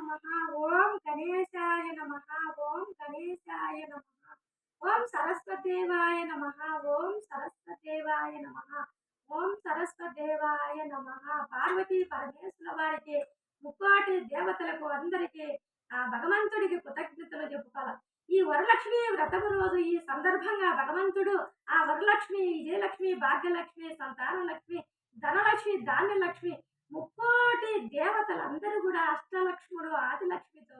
నమః. ఓం గణేశాయ నమః. ఓం గణేశాయ నమః. ఓం సరస్వదేవాయ నమః. ఓం సరస్వదేవాయ నమః. ఓం సరస్వదేవాయ నమః. పార్వతీ పరమేశ్వరుల వారికి, ముక్కోటి దేవతలకు అందరికీ ఆ భగవంతుడికి కృతజ్ఞతలు చెప్పుకోవాలి. ఈ వరలక్ష్మి వ్రతము రోజు ఈ సందర్భంగా భగవంతుడు ఆ వరలక్ష్మి, విజయలక్ష్మి, భాగ్యలక్ష్మి, సంతానలక్ష్మి, ధనలక్ష్మి, ధాన్యలక్ష్మి, ముక్కోటి దేవతలందరూ కూడా అష్టలక్ష్ముడు ఆదిలక్ష్మితో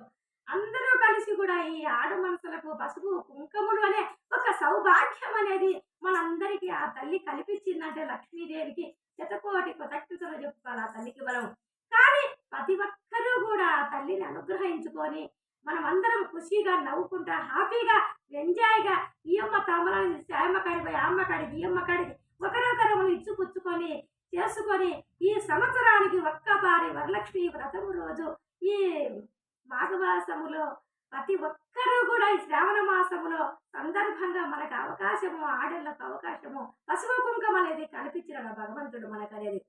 అందరూ కలిసి కూడా ఈ ఆడ మనసులకు పసుపు కుంకుమలు అనే ఒక సౌభాగ్యం అనేది మనందరికీ ఆ తల్లి కల్పించిందంటే లక్ష్మీదేవికి శతకోటి కృతజ్ఞతలు చెప్పుకోవాలి ఆ తల్లికి మనం. కానీ ప్రతి ఒక్కరూ కూడా ఆ తల్లిని అనుగ్రహించుకొని మనం అందరం ఖుషిగా నవ్వుకుంటా హ్యాపీగా ఎంజాయ్గా ఈ అమ్మ తమలని అమ్మ కాడికి పోయి అమ్మ కాడికి ఈ అమ్మ కాడికి ఒకరొకరు ఇచ్చుపుచ్చుకొని చేసుకొని ఈ సంవత్సరానికి ఒక్కపారి వరలక్ష్మి వ్రతము రోజు ఈ మాఘమాసములో ప్రతి ఒక్కరూ కూడా ఈ శ్రావణ మాసములో సందర్భంగా మనకు అవకాశము, ఆడళ్ళకు అవకాశము, పసుపు కుంకుమ అనేది కనిపించిన భగవంతుడు మనకు అనేది.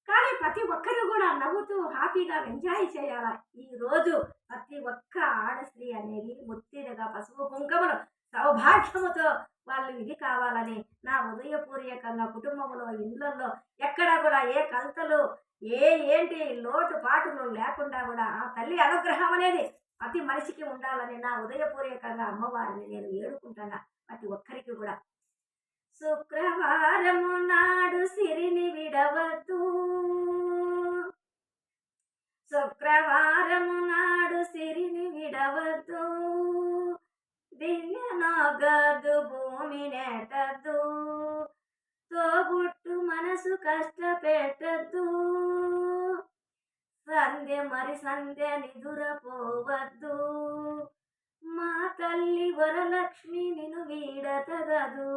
కానీ ప్రతి ఒక్కరు కూడా నవ్వుతూ హ్యాపీగా ఎంజాయ్ చేయాలి. ఈ రోజు ప్రతి ఒక్క ఆడస్త్రీ అనేది ముత్తిరగా పసుపు కుంకుమలు సౌభాగ్యముతో వాళ్ళు ఇది కావాలని నా ఉదయపూర్వకంగా కుటుంబంలో, ఇళ్లలో ఎక్కడ కూడా ఏ కలతలు ఏంటి లోటు పాటులు లేకుండా కూడా ఆ తల్లి అనుగ్రహం అనేది ప్రతి మనిషికి ఉండాలని నా ఉదయపూర్వకంగా అమ్మవారిని నేను ఏడుకుంటున్నా ప్రతి ఒక్కరికి కూడా. శుక్రవారము నాడు సిరిని విడవద్దు, శుక్రవారము నాడు సిరిని విడవద్దు, దివ్యనగదు భూమి నెట్టద్దు, తోబుట్టు మనసు కష్టపెట్టద్దు, సంధ్య నిదురపోవద్దు, మా తల్లి వరలక్ష్మి నిన్ను వీడతగదు,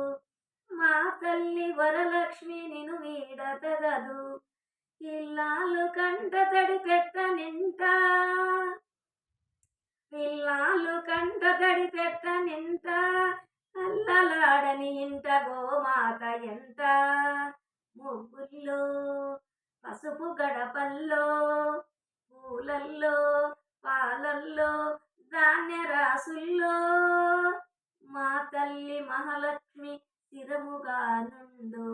మా తల్లి వరలక్ష్మి నిన్ను వీడతగదు, ఇల్లాలు కంట తడి పెట్ట నింట, పిల్లాలు కంట తడి పెట్ట నింట, అల్లలాడని ఇంట గోమాత ఎంట, ముగ్గుల్లో పసుపు గడపల్లో, పూలల్లో, పాలల్లో, ధాన్య రాసుల్లో, మా తల్లి మహాలక్ష్మి స్థిరముగా నుండు,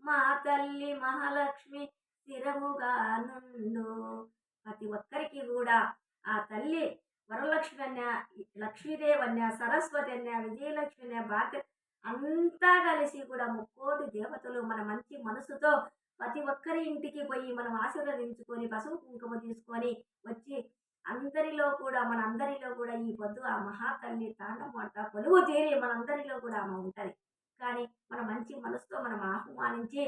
మా తల్లి మహాలక్ష్మి స్థిరముగా నుండు. ప్రతి ఒక్కరికి కూడా ఆ తల్లి వరలక్ష్మి అన్న, లక్ష్మీదేవి అన్న, సరస్వతి అన్న, విజయలక్ష్మి అన్న, భాగ్య అంతా కలిసి కూడా ముక్కోటి దేవతలు మన మంచి మనసుతో ప్రతి ఒక్కరి ఇంటికి పోయి మనం ఆశీర్వదించుకొని పసుపు కుంకుమ తీసుకొని వచ్చి అందరిలో కూడా మనందరిలో కూడా ఈ పొద్దు ఆ మహాతల్లి తాండం అంట కొలువు తీరి మనందరిలో కూడా ఆమె ఉంటుంది. కానీ మన మంచి మనసుతో మనం ఆహ్వానించి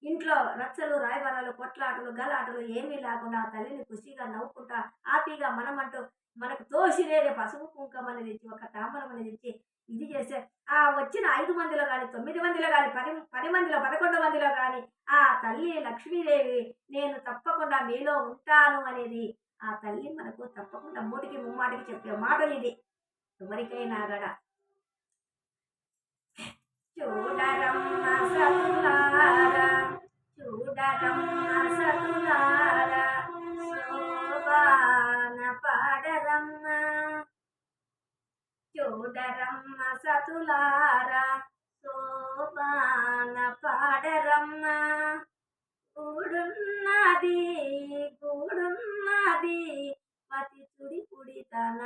ఇంట్లో రచ్చలు, రాయబారాలు, కొట్లాటలు, గలాటలు ఏమీ లేకుండా ఆ తల్లిని ఖుషిగా నవ్వుకుంటా హ్యాపీగా మనమంటూ మనకు తోసిరేదే పసుపు కుంకుమ అనేది ఇచ్చి ఒక తాంబరం అనేది ఇచ్చి ఇది చేసే ఆ వచ్చిన 5 మందిలో కానీ 9 మందిలో కానీ 10 మందిలో 11 మందిలో కానీ ఆ తల్లి లక్ష్మీదేవి నేను తప్పకుండా మీలో ఉంటాను అనేది ఆ తల్లి మనకు తప్పకుండా మూటికి ముమ్మాటికి చెప్పే మాట ఇది. ఎవరికైనా కూడా చూడరమ్మ సతులారా, చూడరమ్మ సతులారా, శోభాన పాడరమ్మ, చూడరమ్మ సతులారా, శోభాన పాడరమ్మ, గూడున్నది గూడున్నది పతి చుడి పుడితన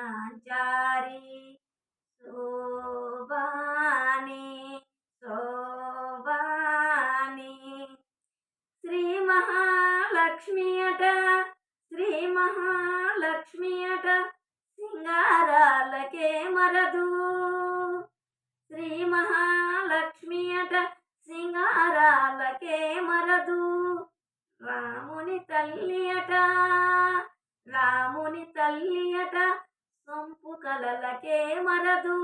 జారి, శోభాని శోభాని, శ్రీ మహాలక్ష్మి అట, శ్రీ మహాలక్ష్మి అట, సింగారాలకే మరదు, శ్రీ మహాలక్ష్మి అట, సింగారాలకే మరదు, రాముని తల్లి అట, రాముని తల్లి అట, సొంపు కలలకే మరదు,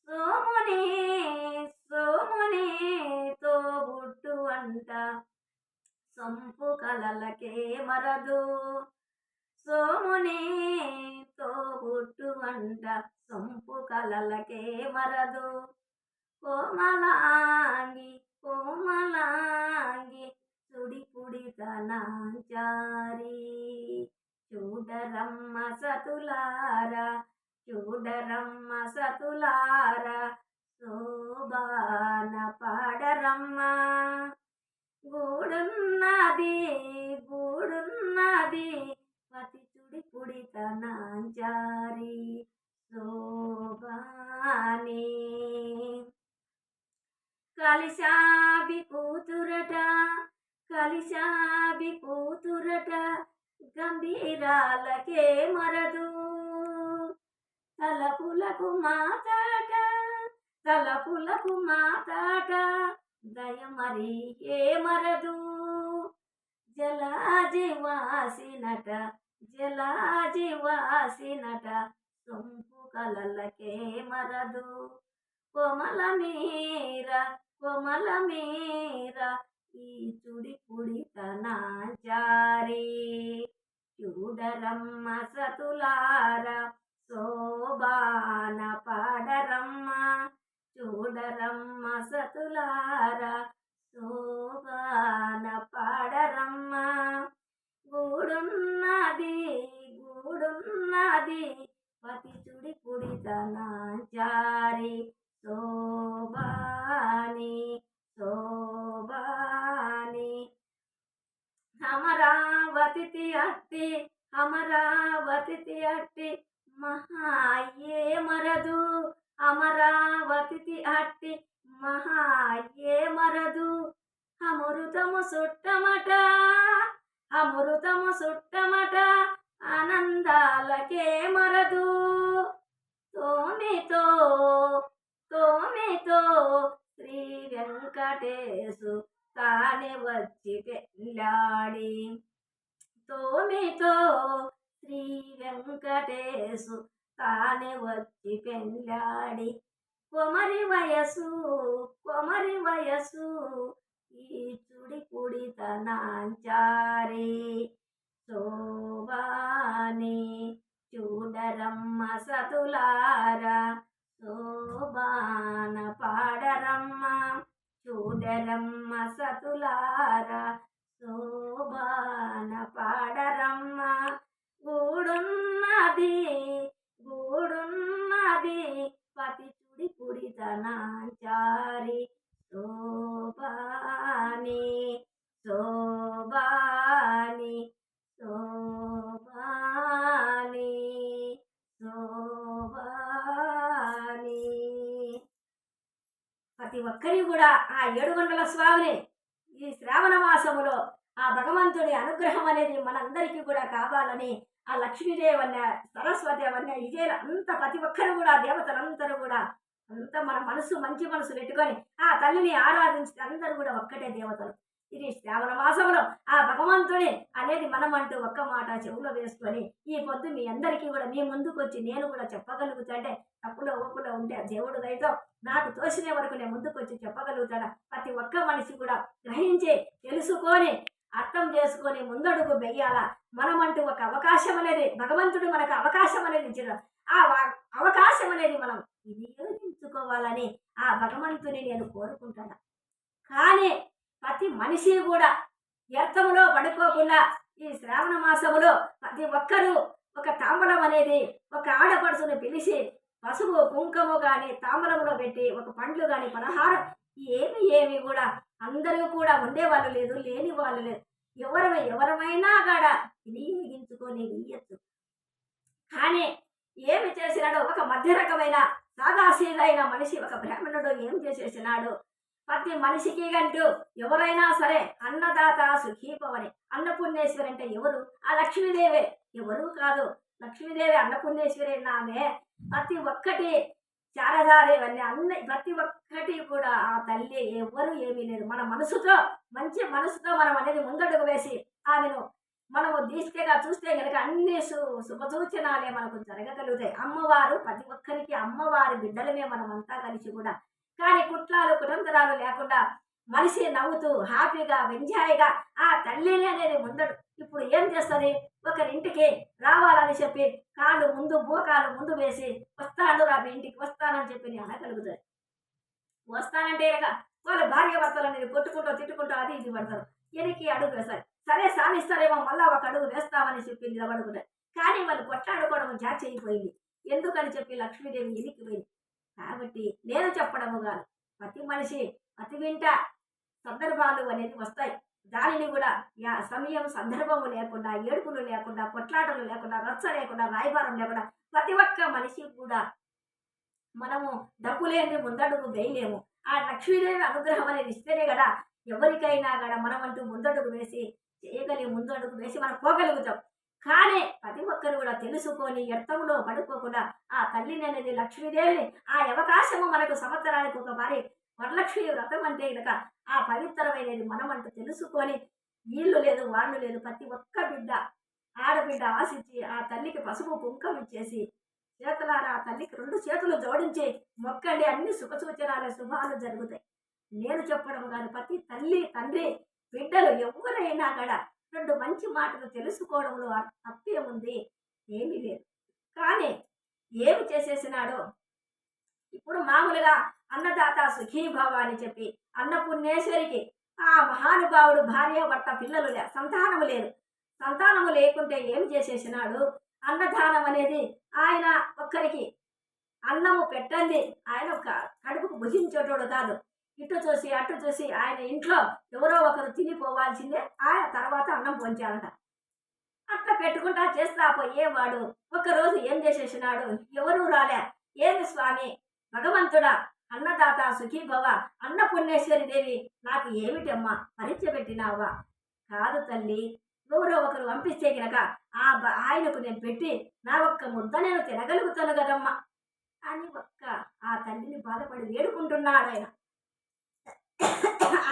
సోముని సోముని తోబుట్టు అంట, సొంపు కలలకే మరదు, సోముని తోబుట్టు అంట, సొంపు కలలకే మరదు, కోమలాంగి కోమలాంగి చుడి పుడితన జారి, చూడరమ్మ సతులారా, చూడరమ్మ సతులారా, శోభాన పాడరమ్మ. గూడున్నది గూడున్నది పతి చుడి పుడితనాంచారి శోభాని. కలిశాబి కూతురట, కలిశాబి కూతురట, గంభీరాలకే మరదు. తలపులకు మాతాట, తలపులకు మాతాట, దయమరి ఏ మరదు. జలాజివాసినట, జలాజివాసినట, సొంపు కలలకే మరదు. కొమల మీర, కొమల మీర, ఈ చుడి పుడితనాచారి. చూడరమ్మ సతులారా, శోభాన పాడరమ్మ. చూడరమ్మ సతులారా, శోభాన పాడరమ్మ. గూడున్నది గూడున్నది పతి చుడి పుడితనాచారి శోభాని శోభాని. అమరావతి అట్టి, అమరావతి అట్టి, మహాయే మరదు. అమరావతి అట్టి, మహాయే మరదు. అమృతము సుట్టమట, అమృతము సుట్టమట, ఆనందాలకే మరదు. తోమితో తోమితో శ్రీ వెంకటేశు తానే వచ్చి పెళ్ళాడి. తోమితో శ్రీ వెంకటేశు తానే వచ్చి పెళ్ళాడి. కొమరి వయసు, కొమరి వయసు, ఈ చుడి పుడితనాంచారి శోభాని. చూడరమ్మ సతులారా, శోభాన పాడరమ్మ. చూడరమ్మ సతులారా, శోభాన పాడరమ్మ. గూడున్నది గూడున్నది పతి చుడి పుడితనాచారి శోభాని శోభాని శోభాని శోభాని. ప్రతి ఒక్కరి కూడా ఆ 7 స్వామిని ఈ శ్రావణ మాసములో ఆ భగవంతుడి అనుగ్రహం అనేది మనందరికీ కూడా కావాలని ఆ లక్ష్మీదేవన్న సరస్వదేవన్న ఇదే అంత ప్రతి ఒక్కరు కూడా దేవతలందరూ కూడా అంత మన మనసు మంచి మనసు పెట్టుకొని ఆ తల్లిని ఆరాధించి అందరూ కూడా ఒక్కటే దేవతలు. ఇది శ్రావణ మాసంలో ఆ భగవంతుని అనేది మనం అంటూ ఒక్క మాట చెవులో వేసుకొని ఈ పొద్దు మీ అందరికీ కూడా మీ ముందుకు వచ్చి నేను కూడా చెప్పగలుగుతాంటే తప్పులో ఒప్పులో ఉంటే దేవుడు దయతో నాకు తోసిన వరకు నేను ముందుకు వచ్చి చెప్పగలుగుతాడా. ప్రతి ఒక్క మనిషి కూడా గ్రహించి తెలుసుకొని అర్థం చేసుకొని ముందడుగు వెయ్యాలా. మనమంటూ ఒక అవకాశం అనేది భగవంతుడు మనకు అవకాశం అనేది ఇచ్చిన ఆ అవకాశం అనేది మనం వినియోగించుకోవాలని ఆ భగవంతుని నేను కోరుకుంటాను. కానీ ప్రతి మనిషి కూడా వ్యర్థములో పడుకోకుండా ఈ శ్రావణ మాసములో ప్రతి ఒక్కరూ ఒక తాంబూలం అనేది ఒక ఆడపడుచుని పిలిచి పసుపు కుంకుమ కానీ తాంబూలంలో పెట్టి ఒక పండ్లు కానీ పలహారం ఏమి కూడా అందరూ కూడా ఉండేవాళ్ళు లేదు, లేని వాళ్ళు లేదు. ఎవరమైనా కూడా వినియోగించుకొని ఇయ్యచ్చు. కానీ ఏమి చేసినాడు ఒక మధ్య రకమైన సాదాసీదైన మనిషి ఒక బ్రాహ్మణుడు ఏం చేసేసినాడు. ప్రతి మనిషికి అంటూ ఎవరైనా సరే అన్నదాత సుఖీపవని. అన్నపూర్ణేశ్వరి అంటే ఎవరు? ఆ లక్ష్మీదేవే, ఎవరు కాదు లక్ష్మీదేవి అన్నపూర్ణేశ్వరి ఆమె. ప్రతి ఒక్కటి శారదాదేవి అన్ని ప్రతి ఒక్కటి కూడా ఆ తల్లి. ఎవరు ఏమీ లేదు. మన మనసుతో మంచి మనసుతో మనం అనేది ముందడుగు వేసి ఆమెను మనము దీక్షగా చూస్తే కనుక అన్ని శుభసూచనాలే మనకు జరగగలుగుతాయి. అమ్మవారు ప్రతి ఒక్కరికి అమ్మవారి బిడ్డలమే మనమంతా కలిసి కూడా. కానీ కుట్లాలు కుటుంబరాలు లేకుండా మనిషి నవ్వుతూ హ్యాపీగా ఎంజాయ్గా ఆ తల్లిని అనేది ముందడు. ఇప్పుడు ఏం చేస్తుంది? ఒకరింటికి రావాలని చెప్పి కాళ్ళు ముందు బోకాలు ముందు వేసి వస్తాను రా మీ ఇంటికి వస్తానని చెప్పి నేను అనగలుగుతుంది. వస్తానంటే వాళ్ళ భార్య భర్తలు అనేది కొట్టుకుంటూ తిట్టుకుంటూ అది ఇది పడతారు. ఎనికి అడుగు వేస్తారు. సరే సాధిస్తారేమో మళ్ళా ఒక అడుగు వేస్తామని చెప్పి నిలబడుకున్నారు. కానీ వాళ్ళు కొట్లాడుకోవడం జాచయిపోయింది. ఎందుకని చెప్పి లక్ష్మీదేవి ఎనికిపోయింది. కాబట్టి నేను చెప్పడము కాదు, ప్రతి మనిషి ప్రతి వింట సందర్భాలు అనేది వస్తాయి. దానిని కూడా సమయం సందర్భము లేకుండా, ఏడుపులు లేకుండా, కొట్లాటలు లేకుండా, రచ్చ లేకుండా, రాయబారం లేకుండా ప్రతి ఒక్క మనిషి కూడా మనము డబ్బు లేని ముందడుగు వేయలేము. ఆ లక్ష్మీదేవి అనుగ్రహం అనేది ఇస్తేనే కదా ఎవరికైనా కూడా మనం అంటూ ముందడుగు వేసి ముందడుగు వేసి మనం పోగలుగుతాం. కానీ ప్రతి ఒక్కరు కూడా తెలుసుకొని వ్యర్థంలో పడుకోకుండా ఆ తల్లిని అనేది లక్ష్మీదేవిని ఆ అవకాశము మనకు సంవత్సరానికి ఒక వారి వరలక్ష్మి వ్రతం అంటే కనుక ఆ పవిత్రమైనది మనం అంటూ తెలుసుకొని వీళ్ళు లేదు వాళ్ళు లేదు ప్రతి ఒక్క బిడ్డ ఆడబిడ్డ ఆశించి ఆ తల్లికి పసుపు కుంకం ఇచ్చేసి చేతులారా ఆ తల్లికి 2 చేతులు జోడించి మొక్కండి, అన్ని శుభ సూచనలు శుభాలు జరుగుతాయి. నేను చెప్పడం కాదు, ప్రతి తల్లి తండ్రి బిడ్డలు ఎవరైనా కూడా 2 మంచి మాటలు తెలుసుకోవడంలో తప్పేముంది, ఏమీ లేదు. కానీ ఏమి చేసేసినాడో ఇప్పుడు మామూలుగా అన్నదాత సుఖీభవ అని చెప్పి అన్నపుణ్యేశ్వరికి ఆ మహానుభావుడు భార్య భర్త పిల్లలు సంతానము లేదు. సంతానము లేకుంటే ఏం చేసేసినాడు, అన్నదానం అనేది ఆయన ఒక్కరికి అన్నము పెట్టండి, ఆయన ఒక కడుపుకు భుజించేటోడు కాదు. ఇటు చూసి అటు చూసి ఆయన ఇంట్లో ఎవరో ఒకరు తినిపోవాల్సిందే, ఆయన తర్వాత అన్నం పొంచాలంట. అట్లా పెట్టుకుంటా చేస్తా పోయేవాడు ఒకరోజు ఏం చేసేసినాడు, ఎవరూ రాలే. ఏమి స్వామి భగవంతుడా, అన్నదాత సుఖీభవ అన్నపుణ్యేశ్వరి దేవి నాకు ఏమిటమ్మా పరీక్ష పెట్టినావా? కాదు తల్లి, ఎవరో ఒకరు పంపిస్తే గనక ఆయనకు నేను పెట్టి నా ఒక్క ముద్ద నేను తినగలుగుతాను కదమ్మా అని ఆ తల్లిని బాధపడి వేడుకుంటున్నాడు ఆయన.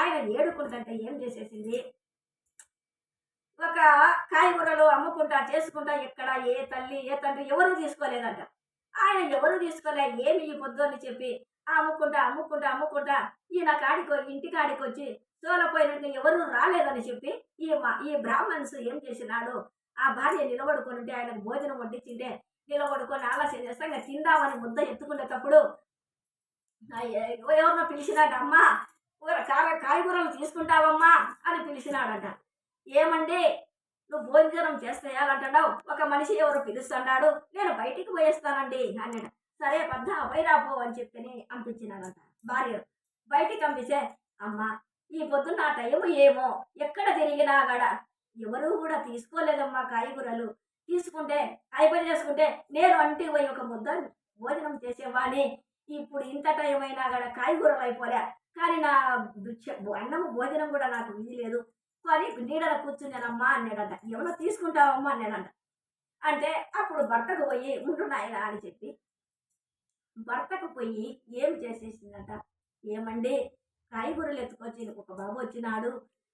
ఆయన ఏడుకుంటుంటే ఏం చేసేసింది, ఒక కాయగూరలు అమ్ముకుంటా చేసుకుంటా ఎక్కడ ఏ తల్లి ఏ తండ్రి ఎవరు తీసుకోలేదంట. ఆయన ఎవరు తీసుకోలే, ఏమి ఈ పొద్దు అని చెప్పి అమ్ముకుంటా అమ్ముకుంటా అమ్ముకుంటా ఈయన ఇంటి కాడికి వచ్చి తోలపోయినట్టు ఎవరు రాలేదని చెప్పి ఈ బ్రాహ్మణ్స్ ఏం చేసినాడు, ఆ భార్య నిలబడుకొని ఉంటే ఆయనకు భోజనం వడ్డించింటే నిలబడుకొని ఆలస్యం చేస్తా ఇంకా తిందామని ముద్ద ఎత్తుకునేటప్పుడు ఎవరినో పిలిచినాడు, అమ్మా కాయగూరలు తీసుకుంటావమ్మా అని పిలిచినాడంట. ఏమండి నువ్వు భోజనం చేస్తేయాలంటున్నావు, ఒక మనిషి ఎవరు పిలుస్తున్నాడు, నేను బయటికి పోయేస్తానండి అన్నాడు. సరే పద్ద వైరాపో అని చెప్పి పంపించినాడంట. భార్య బయటికి పంపిస్తే, అమ్మా ఈ పొద్దున్న ఆ టైము ఏమో ఎక్కడ తిరిగినా గడ ఎవరు కూడా తీసుకోలేదమ్మా కాయగూరలు, తీసుకుంటే కాయపని చేసుకుంటే నేను అంటికి పోయి ఒక ముద్ద భోజనం చేసేవాడిని, ఇప్పుడు ఇంత టైం అయినా గడ కాయగూరలు అయిపోలే, కానీ నా అన్నము భోజనం కూడా నాకు వీలు లేదు అని నీడలో కూర్చున్నానమ్మా అన్నాడంట. ఎవరో తీసుకుంటావమ్మా అన్నాడంట. అంటే అప్పుడు భర్తకు పోయి ఉంటున్నాయన అని చెప్పి భర్తకు పోయి ఏం చేసేసిందంట, ఏమండి కాయగూరలు ఎత్తుకొచ్చి ఒక బాబు వచ్చినాడు,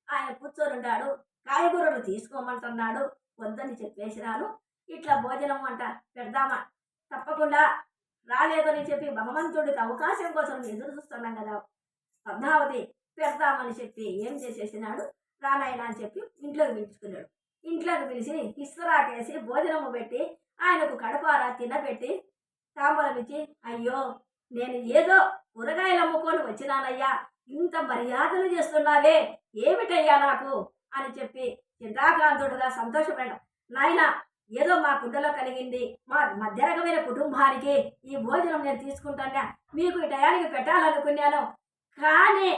ఆయన కూర్చొని ఉంటాడు, కాయగూరలు తీసుకోమంటున్నాడు, వద్దని చెప్పేసినాను, ఇట్లా భోజనం అంట పెడదామా, తప్పకుండా రాలేదని చెప్పి భగవంతుడికి అవకాశం కోసం ఎదురు చూస్తున్నాం కదా పద్మావతి, పెడదామని చెప్పి ఏం చేసేసినాడు, రానాయన అని చెప్పి ఇంట్లోకి పిలుచుకున్నాడు. ఇంట్లోకి పిలిచి ఇసురాకేసి భోజనము పెట్టి ఆయనకు కడపారా తినబెట్టి తాంబూలం ఇచ్చి, అయ్యో నేను ఏదో కూరగాయలు అమ్ముకొని వచ్చినానయ్యా, ఇంత మర్యాదలు చేస్తున్నావే ఏమిటయ్యా నాకు అని చెప్పి చింతాకాంతుడుగా సంతోషపడ్డా. నాయన ఏదో మా గుడ్డలో కలిగింది, మా మధ్యరకమైన కుటుంబానికి ఈ భోజనం నేను తీసుకుంటానా, మీకు ఈ టయానికి పెట్టాలనుకున్నాను, కానీ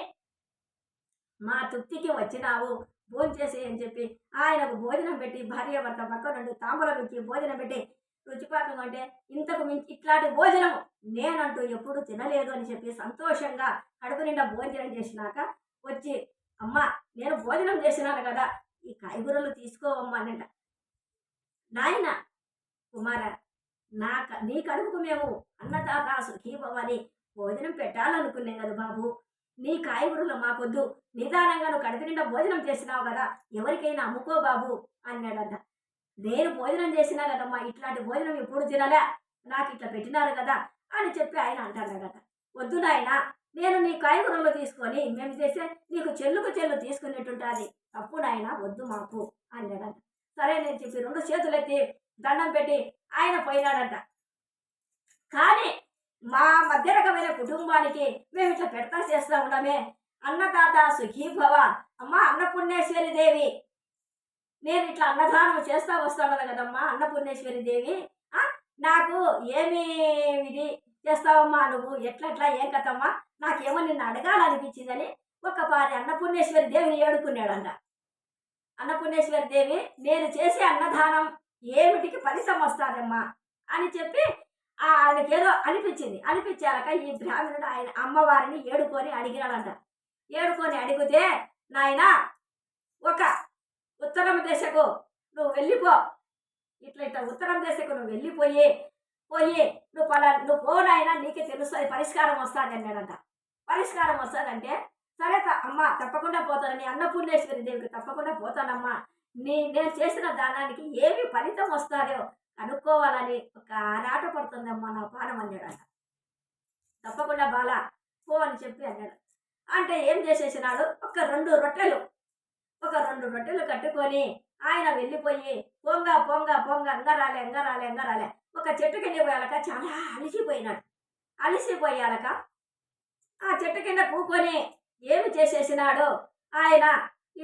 మా తృప్తికి వచ్చినావు, భోజనం చేసి అని చెప్పి ఆయనకు భోజనం పెట్టి భార్య భర్త పక్క నుండి తాంబూలం ఇచ్చి భోజనం పెట్టి రుచిపాకం అంటే ఇంతకు మించి ఇట్లాంటి భోజనం నేనంటూ ఎప్పుడు తినలేదు అని చెప్పి సంతోషంగా కడుపు నిండా భోజనం చేసినాక వచ్చి, అమ్మ నేను భోజనం చేసినాను కదా ఈ కాయగూరలు తీసుకోవమ్మా అనంట. నాయన కుమార నీ కడుపుకు మేము అన్నదాత సుఖీభవని భోజనం పెట్టాలనుకున్నాం కదా బాబు, నీ కాయగూరలు మాకొద్దు, నిదానంగా నువ్వు కడుపు నిండా భోజనం చేసినావు కదా ఎవరికైనా అమ్ముకో బాబు అన్నాడంట. నేను భోజనం చేసినా కదమ్మా, ఇట్లాంటి భోజనం ఎప్పుడు తినలే, నాకు ఇట్లా పెట్టినారు కదా అని చెప్పి ఆయన అంటాడట. వద్దు నాయన, నేను నీ కాయగూరలు తీసుకొని మేము చేసే నీకు చెల్లుకు చెల్లు తీసుకునేటుంటుంది, తప్పు నాయన వద్దు మాకు అన్నాడంట. సరే నేను చెప్పి 2 చేతులు ఎత్తి దండం పెట్టి ఆయన పోయినాడంట. కానీ మా మధ్య రకమైన కుటుంబానికి మేము ఇట్లా పెడతా చేస్తూ ఉండమే, అన్నదాత సుఖీభవ అమ్మ అన్నపుణ్యేశ్వరి దేవి నేను ఇట్లా అన్నదానం చేస్తా వస్తాను కదమ్మా అన్నపూర్ణేశ్వరి దేవి, ఆ, నాకు ఏమి ఇది చేస్తావమ్మా నువ్వు, ఎట్లా ఏం కథమ్మా, నాకేమో నిన్ను అడగాలనిపించిందని ఒకపారి అన్నపూర్ణేశ్వరి దేవిని ఏడుకున్నాడంట. అన్నపూర్ణేశ్వరి దేవి, నేను చేసే అన్నదానం ఏమిటికి ఫలితం వస్తాదమ్మా అని చెప్పి ఆయనకేదో అనిపించాక ఈ బ్రాహ్మణుడు ఆయన అమ్మవారిని ఏడుకొని అడిగినాడంట. ఏడుకొని అడిగితే, నాయన ఒక ఉత్తరం దశకు నువ్వు వెళ్ళిపో, ఇట్లా ఉత్తరం దశకు నువ్వు వెళ్ళిపోయి నువ్వు పోనాయనా నీకే తెలుస్తుంది పరిష్కారం వస్తుంది అన్నాడంట. పరిష్కారం వస్తుందంటే సరే అమ్మ తప్పకుండా పోతానని అన్నపూర్ణేశ్వరి దేవికి తప్పకుండా పోతానమ్మా, నేను చేసిన దానానికి ఏమి ఫలితం వస్తారో కనుక్కోవాలని ఒక ఆరాట పడుతుందమ్మా నా పానం అన్నాడంట. తప్పకుండా బాలా పో అని చెప్పి అన్నాడు. అంటే ఏం చేసేసినాడు, ఒక రెండు రొట్టెలు కట్టుకొని ఆయన వెళ్ళిపోయి పొంగ ఎంగరాలే ఒక చెట్టు కింద పోయాలక చాలా అలిసిపోయాలక ఆ చెట్టు కింద కూకొని ఏమి చేసేసినాడు, ఆయన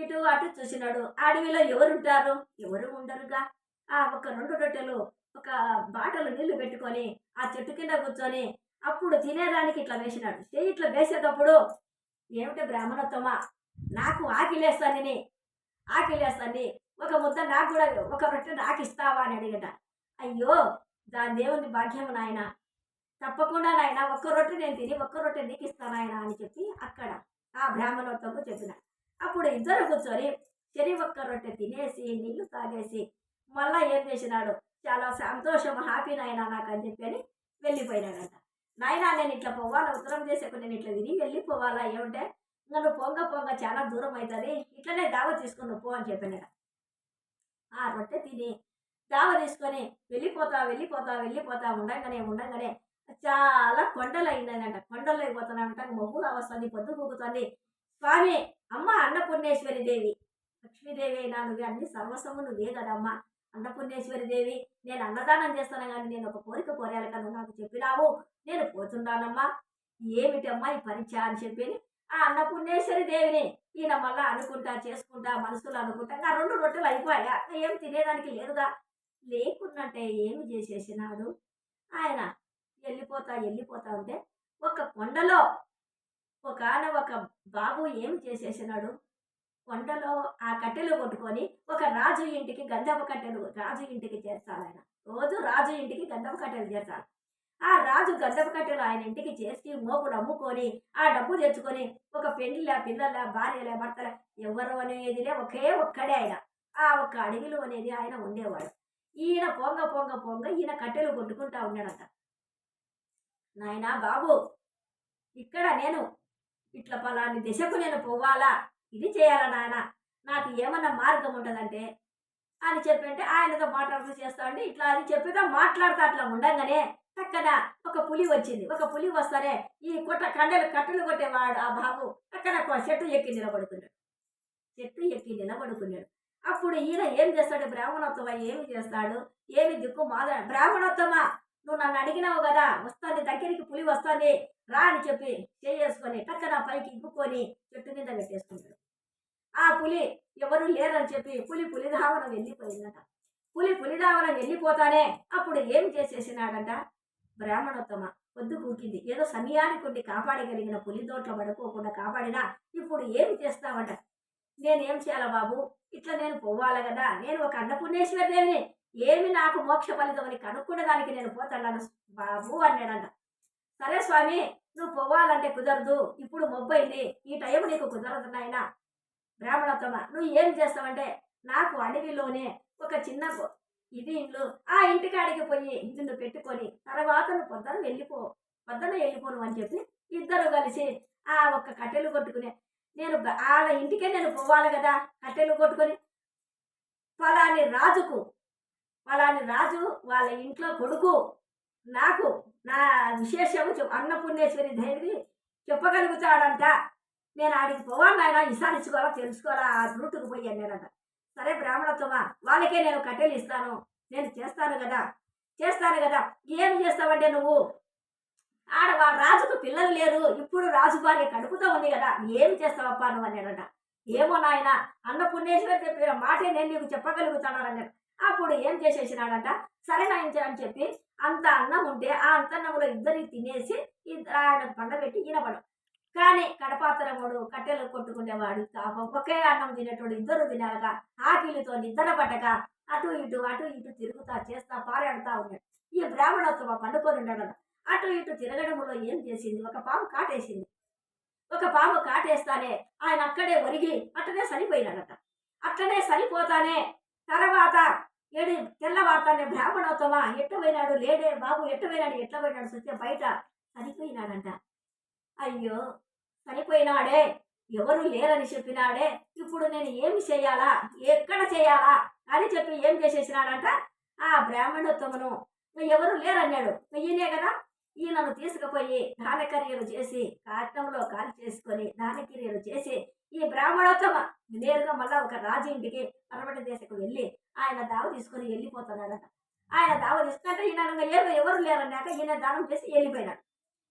ఇటు అటు చూసినాడు. అడవిలో ఎవరుంటారు, ఎవరు ఉండరుగా. ఒక రెండు రొట్టెలు ఒక బాటలు నీళ్లు పెట్టుకొని ఆ చెట్టు కింద కూర్చొని అప్పుడు తినేదానికి ఇట్లా వేసినాడు. ఇట్లా వేసేటప్పుడు, ఏమిటి బ్రాహ్మణోత్తమ, నాకు ఆకిలేస్తానని ఒక ముద్ద నాకు కూడా ఒక రొట్టె నాకు ఇస్తావా అని అడిగట. అయ్యో దాని దేవుని భాగ్యం నాయన, తప్పకుండా నాయన ఒక్క రొట్టె నేను తిని ఒక్క రొట్టె నీకు ఇస్తాను ఆయన అని చెప్పి అక్కడ ఆ బ్రాహ్మణోత్తమకు చెప్పిన. అప్పుడు ఇద్దరు కూర్చొని ఒక్క రొట్టె తినేసి నీళ్లు తాగేసి మళ్ళా ఏం చేసినాడు, చాలా సంతోషం హ్యాపీ నాయన నాకు అని చెప్పి అని వెళ్ళిపోయినాడంట. నాయన నేను ఇట్లా పోవాలా, ఉత్తరం చేసేకు నేను ఇట్లా తిని వెళ్ళిపోవాలా, ఏమంటే నన్ను పొంగ చాలా దూరం అవుతుంది, ఇట్లనే దావ తీసుకొని పో అని చెప్పినాడు. ఆ రొట్టె తిని దావ తీసుకొని వెళ్ళిపోతా ఉండంగానే చాలా కొండలు అయిందంట. కొండలు అయిపోతున్నాయంట, మబ్బుగా వస్తుంది, పొద్దు కూకుతుంది. స్వామి అమ్మ అన్నపూర్ణేశ్వరి దేవి, లక్ష్మీదేవి అయినా నువ్వే, అన్ని సర్వస్వము నువ్వే కదమ్మా అన్నపూర్ణేశ్వరి దేవి, నేను అన్నదానం చేస్తాను కానీ నేను ఒక కోరిక కోరాలి కదా, నాకు చెప్పినావు, నేను పోతున్నానమ్మా, ఏమిటమ్మా ఈ పరీక్ష అని చెప్పి ఆ అన్నపూర్ణేశ్వరి దేవిని ఈయన మళ్ళా అనుకుంటా చేసుకుంటా మనసులో అనుకుంటా ఆ రెండు రొట్టెలు అయిపోయా, ఏం తినేదానికి లేదుగా. లేకున్నట్టే ఏమి చేసేసినాడు, ఆయన వెళ్ళిపోతా ఉంటే ఒక కొండలో ఒక బాబు ఏం చేసేసినాడు, కొండలో ఆ కట్టెలు కొట్టుకొని ఒక రాజు ఇంటికి గంధపు కట్టెలు, రాజు ఇంటికి చేర్చాలి ఆయన, రోజు రాజు ఇంటికి గంధపు కట్టెలు చేర్చాలి. ఆ రాజు గంధపు కట్టెలు ఆయన ఇంటికి చేసి మోపుడు అమ్ముకొని ఆ డబ్బు తెచ్చుకొని ఒక పెండ్లిలా పిల్లల భార్యలే భర్తలే ఎవరు అనేదిలే ఒకే ఒక్కడే ఆయన, ఆ ఒక్క అడవిలో అనేది ఆయన ఉండేవాడు. ఈయన పొంగ ఈయన కట్టెలు కొట్టుకుంటా ఉన్నాడంట. నాయనా బాబు, ఇక్కడ నేను ఇట్లా పలాని దిశకు నేను పోవాలా, ఇది చేయాలా నాయన, నాకు ఏమన్నా మార్గం ఉంటుందంటే అని చెప్పంటే ఆయనతో మాట్లాడుతూ చేస్తామండి ఇట్లా అని చెప్పిగా మాట్లాడుతూ అట్లా ఉండగానే పక్కన ఒక పులి వచ్చింది. ఒక పులి వస్తానే ఈ కట్టెలు కొట్టేవాడు ఆ బాబు అక్కడ చెట్టు ఎక్కి నిలబడుకున్నాడు. అప్పుడు ఈయన ఏం చేస్తాడు, బ్రాహ్మణోత్తమ ఏమి చేస్తాడు, ఏమి దిక్కు మాద, బ్రాహ్మణోత్తమ నువ్వు నన్ను అడిగినావు కదా, వస్తుంది దగ్గరికి పులి వస్తుంది రా అని చెప్పి చేసుకొని పక్కన పైకి ఇగ్గుకొని చెట్టు మీద పెట్టేసుకుంటాడు. ఆ పులి ఎవరు లేరని చెప్పి పులిధావనం వెళ్ళిపోయిందట. పులిధావనం వెళ్ళిపోతానే అప్పుడు ఏం చేసేసినాడంట, బ్రాహ్మణోత్తమ పొద్దు కూకింది, ఏదో సమయానికి ఉండి కాపాడగలిగిన పులి దోట్లో పడుకోకుండా కాపాడినా ఇప్పుడు ఏమి చేస్తావంట. నేనేం చేయాలా బాబు, ఇట్లా నేను పోవాలి కదా, నేను ఒక అన్నపూర్ణేశ్వరి దేవిని, ఏమి నాకు మోక్ష ఫలితం అని కనుక్కునే దానికి నేను పోతాను బాబు అన్నాడంట. సరే స్వామి నువ్వు పోవాలంటే కుదరదు, ఇప్పుడు మొబ్బైంది, ఈ టైం నీకు కుదరదు నాయన. బ్రాహ్మణోత్తమ నువ్వు ఏం చేస్తావంటే, నాకు అడవిలోనే ఒక చిన్న ఇల్లు, ఆ ఇంటికాడికి పోయి నిన్ను పెట్టుకొని తర్వాత నువ్వు పొద్దున వెళ్ళిపోను అని చెప్పి ఇద్దరు కలిసి ఆ ఒక్క కట్టెలు కొట్టుకునే, నేను వాళ్ళ ఇంటికే నేను పోవాలి కదా, కట్టెలు కొట్టుకొని ఫలాని రాజు వాళ్ళ ఇంట్లో కొడుకు నాకు నా విశేషము అన్నపూర్ణేశ్వరి దేవి చెప్పగలుగుతాడంట, నేను ఆడికి పోవాలి ఆయన విసారించుకోవాలా తెలుసుకోవాలా ఆ రూటుకు పోయి అన్నాడంట. సరే బ్రాహ్మణోత్తమ వాళ్ళకే నేను కట్టెలు ఇస్తాను, నేను చేస్తాను కదా, ఏం చేస్తావంటే నువ్వు రాజుకు పిల్లలు లేరు, ఇప్పుడు రాజు భార్య కడుపుతో ఉంది కదా, ఏం చేస్తావప్పా నువ్వు అన్నాడంట. ఏమో నాయన అన్నపుణ్యేశ్వరి చెప్పిన మాటే నేను నీకు చెప్పగలుగుతాను అన్నాడు. అప్పుడు ఏం చేసేసినాడంట, సరే నాయన అని చెప్పి అంత అన్నం ఉంటే ఆ అంత అన్నంలో ఇద్దరికి తినేసి ఆయనకు పండబెట్టి ఈయనపడం. కానీ కడపాతరముడు కట్టెలు కొట్టుకునేవాడు పాపం ఒకే అన్నం తినేటోడు ఇద్దరు తినాలగా ఆకిలితో నిద్ర పట్టక అటు ఇటు తిరుగుతా చేస్తా పారాడుతా ఉన్నాడు. ఈ బ్రాహ్మణోత్తమ పండుకొని ఉన్నాడు. అటు ఇటు తిరగడంలో ఏం చేసింది, ఒక పాము కాటేసింది. ఒక పాము కాటేస్తానే ఆయన అక్కడే ఒరిగి అట్లనే చనిపోయినాడట. అట్లనే చనిపోతానే తర్వాత తెల్లవారుతానే బ్రాహ్మణోత్తమ ఎట్టపోయినాడు, లేడే బాబు ఎట్టపోయినాడు, ఎట్లపోయినాడు చూస్తే బయట చనిపోయినాడంట. అయ్యో చనిపోయినాడే, ఎవరు లేరని చెప్పినాడే, ఇప్పుడు నేను ఏమి చేయాలా, ఎక్కడ చేయాలా అని చెప్పి ఏం చేసేసినాడంట, ఆ బ్రాహ్మణోత్తమను ఎవరు లేరన్నాడు. ఈయనే కదా, ఈయనను తీసుకుపోయి దానక్రియలు చేసి కాటంలో కాలు చేసుకొని దానక్రియలు చేసి ఈ బ్రాహ్మణోత్తమ నేరుగా మళ్ళా ఒక రాజు ఇంటికి పరమటి దేశకు వెళ్ళి ఆయన దావ తీసుకొని వెళ్ళిపోతున్నాడట. ఆయన దావ తీసుకుంటే ఈయన ఎవరు లేరన్నాక ఈయన దానం చేసి వెళ్ళిపోయినాడు.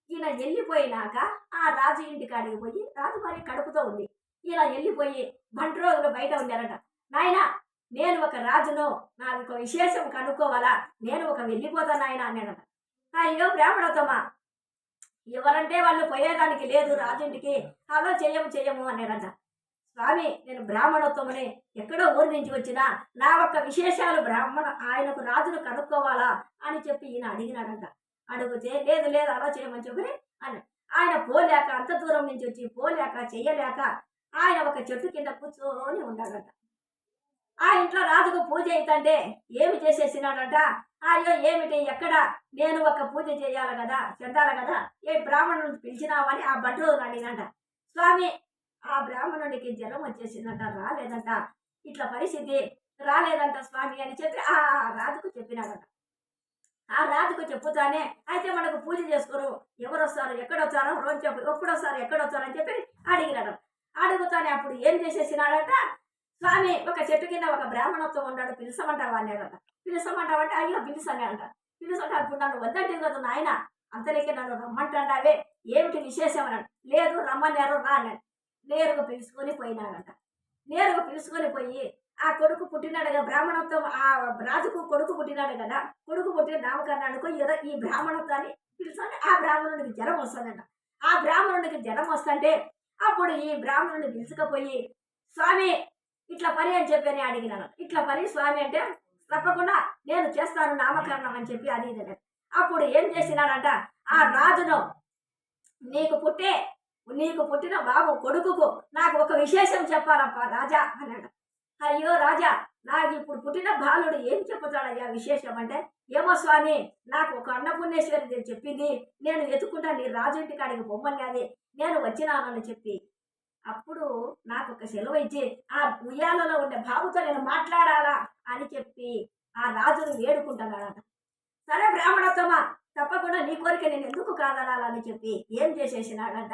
ఈయన వెళ్ళిపోయినాక ఆ రాజు ఇంటికి కాడికి పోయి రాజు మరి కడుపుతో ఉంది. ఈయన వెళ్ళిపోయి బంటి రోజులు బయట ఉండారట. నాయన నేను ఒక రాజును, నాకు ఒక విశేషం కనుక్కోవాలా, నేను ఒక వెళ్ళిపోతాను ఆయన అన్నాడట. అయ్యో బ్రాహ్మణోత్తమ ఎవరంటే వాళ్ళు పోయేదానికి లేదు రాజుంటికి, అలా చెయ్యము అన్నాడట. స్వామి నేను బ్రాహ్మణోత్తముని, ఎక్కడో ఊరి నుంచి వచ్చినా నా ఒక్క విశేషాలు ఆయనకు రాజును కనుక్కోవాలా అని చెప్పి ఈయన అడిగినాడంట. అడిగితే లేదు అలా చేయమని చెప్పి అని ఆయన పోలేక అంత దూరం నుంచి వచ్చి పోలేక చెయ్యలేక ఆయన ఒక చెట్టు కింద కూర్చొని ఉన్నాడంట. ఆ ఇంట్లో రాజుకు పూజ అవుతుంటే ఏమి చేసేసినాడంట, అయ్యో ఏమిటి ఎక్కడ నేను ఒక పూజ చేయాలి కదా, చెందాలి కదా, ఏ బ్రాహ్మణుడిని పిలిచినావని ఆ బంట్రోజుని అడిగినంట. స్వామి ఆ బ్రాహ్మణుడికి జ్వరం వచ్చేసిందంట, రాలేదంట, ఇట్లా పరిస్థితి రాలేదంట స్వామి అని చెప్పి ఆ రాజుకు చెప్పినాడంట. ఆ రాజుకు చెప్పుతానే అయితే మనకు పూజ చేసుకోరు, ఎవరు వస్తారు ఎక్కడ వచ్చారో రోజు చెప్పు, ఎప్పుడు వస్తారు ఎక్కడ వచ్చారని చెప్పి అడిగినాడు. అడుగుతానే అప్పుడు ఏం చేసేసినాడంట, స్వామి ఒక చెట్టు కింద ఒక బ్రాహ్మణత్వం ఉన్నాడు, పిలిచమంటావా అన్నాడట. పిలిచమంటావంటే అయ్యో పిలిచన్నాడంట. పిలిచంటే అప్పుడు నన్ను వద్దంటే కదా నాయన, అంతలేకే నన్ను రమ్మంటాడావే, ఏమిటి విశేషం అన్నాడు. లేదు రమ్మన్నారు రా అన్నాడు. నేరుగా పిలుచుకొని పోయినాడంట. నేరుగా పిలుచుకొని పోయి ఆ కొడుకు పుట్టినాడుగా బ్రాహ్మణత్వం, ఆ రాజుకు కొడుకు పుట్టినాడు కదా, కొడుకు పుట్టిన నామకరణానికి ఈ బ్రాహ్మణత్వాన్ని పిలుచుకొని ఆ బ్రాహ్మణుడికి జ్వరం వస్తుందంట. ఆ బ్రాహ్మణుడికి జ్వరం వస్తుంటే అప్పుడు ఈ బ్రాహ్మణుడిని పిలుచుకపోయి స్వామి ఇట్లా పని అని చెప్పి అడిగినాను. ఇట్లా పని స్వామి అంటే తప్పకుండా నేను చేస్తాను నామకరణం అని చెప్పి అది ఇది. అప్పుడు ఏం చేసినాడంట, ఆ రాజును నీకు పుట్టిన బాబు కొడుకుకు నాకు ఒక విశేషం చెప్పాలప్ప రాజా అన్నాడు. అయ్యో రాజా నాకు ఇప్పుడు పుట్టిన బాలుడు ఏం చెప్పుతాడయ్యా విశేషం అంటే, ఏమో స్వామి నాకు ఒక అన్నపుణ్యేశ్వరి చెప్పింది, నేను ఎత్తుకుంటా నీ రాజు ఇంటి కాడికి పొమ్మన్నది, నేను వచ్చినానని చెప్పి అప్పుడు నాకు ఒక సెలవు ఇచ్చి ఆ ఉయ్యాలలో ఉండే బాబుతో నేను మాట్లాడాలా అని చెప్పి ఆ రాజును వేడుకుంటున్నాడంట. సరే బ్రాహ్మణోత్తమ తప్పకుండా నీ కోరిక నేను ఎందుకు కాదనాలని చెప్పి ఏం చేసేసినాడంట,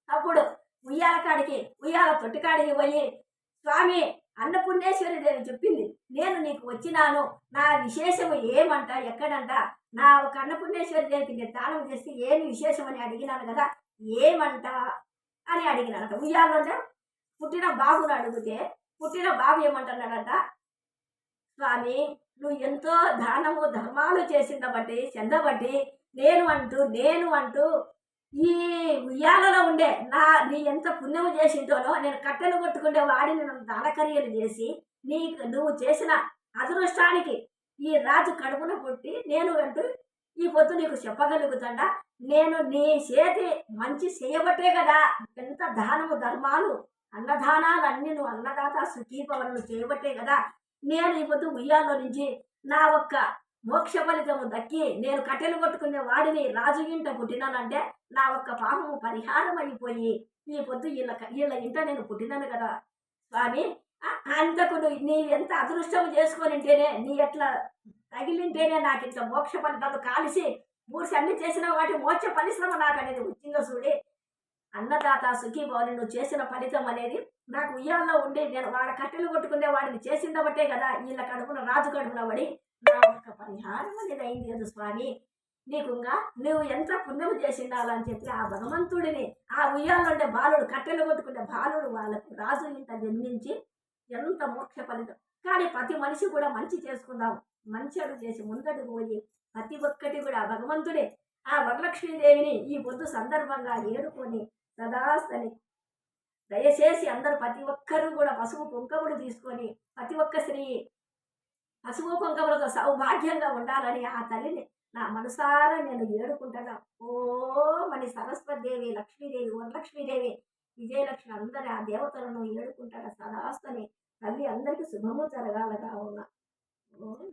అప్పుడు ఉయ్యాల తొట్టికాడికి పోయి స్వామి అన్నపుణ్యేశ్వరి దేవి చెప్పింది, నేను నీకు వచ్చినాను, నా విశేషము ఏమంట ఎక్కడంట, నా ఒక అన్నపుణ్యేశ్వరి దేవికి నేను దానం చేస్తే ఏమి విశేషం అని అడిగినాను కదా, ఏమంట అని అడిగినాడంట. ఉయ్యాలంటే పుట్టిన బాబును అడిగితే పుట్టిన బాబు ఏమంటున్నాడంట, స్వామి నువ్వు ఎంతో దానము ధర్మాలు చేసింద బట్టి చెందబట్టి నేను అంటూ ఈ ఉయ్యాలలో ఉండే నీ ఎంత పుణ్యము చేసింటోనో నేను కట్టెలు కొట్టుకుంటే వాడిని నన్ను దానకర్యలు చేసి నువ్వు చేసిన అదృష్టానికి ఈ రాజు కడుపున పుట్టి నేను అంటూ ఈ పొద్దు నీకు చెప్పగలుగుతాడా, నేను నీ చేతి మంచి చేయబట్టే కదా, ఎంత దానము ధర్మాలు అన్నదానాలు అన్ని నువ్వు అన్నదాత సుఖీపవలను చేయబట్టే కదా నేను ఈ పొద్దు ఉయ్యాల్లో నుంచి నా ఒక్క మోక్ష ఫలితము దక్కి నేను కట్టెలు కొట్టుకునే వాడిని రాజు ఇంట పుట్టినానంటే నా ఒక్క పాపము పరిహారం అయిపోయి ఈ పొద్దు వీళ్ళ ఇంట నేను పుట్టినాను కదా స్వామి, అంతకు నీ ఎంత అదృష్టం చేసుకొనింటేనే నీ ఎట్లా తగిలింటేనే నాకు ఇంత మోక్ష ఫలితాలు కాలిసి మూసి అన్ని చేసిన వాటి మోక్ష పరిశ్రమ నాకు అనేది వచ్చిందో చూడి, అన్నదాత సుఖీభవని నువ్వు చేసిన ఫలితం అనేది నాకు ఉయ్యాల్లో ఉండి నేను వాడ కట్టెలు కొట్టుకునే వాడిని చేసింద బట్టే కదా వీళ్ళ కడుపున రాజు కడుపున పడి నా ఒక్క పరిహారం అనేది అయింది కదా స్వామి, నీకుంగా నువ్వు ఎంత పుణ్యం చేసిండాలని చెప్పి ఆ భగవంతుడిని ఆ ఉయ్యాలంటే బాలుడు కట్టెలు కొట్టుకునే బాలుడు వాళ్ళకు రాజు ఇంత జన్మించి ఎంత మోక్ష ఫలితం. కానీ ప్రతి మనిషి కూడా మంచి చేసుకుందాం, మంచి అడుగు చేసి ముందడుగు పోయి ప్రతి ఒక్కటి కూడా ఆ భగవంతుడే ఆ వరలక్ష్మీదేవిని ఈ పొద్దు సందర్భంగా ఏడుకొని సదాస్తని దయచేసి అందరూ ప్రతి ఒక్కరూ కూడా పసుపు కుంకుమలు తీసుకొని ప్రతి ఒక్క స్త్రీ పసుపు కుంకుమలతో సౌభాగ్యంగా ఉండాలని ఆ తల్లిని నా మనసారా నేను ఏడుకుంటున్నా. ఓ మని సరస్వతిదేవి, లక్ష్మీదేవి, వరలక్ష్మీదేవి, విజయలక్ష్మి అందరి ఆ దేవతలను ఏడుకుంటాడు సదాస్తని తల్లి అందరికీ శుభము జరగాలగా ఉన్నా. ఓ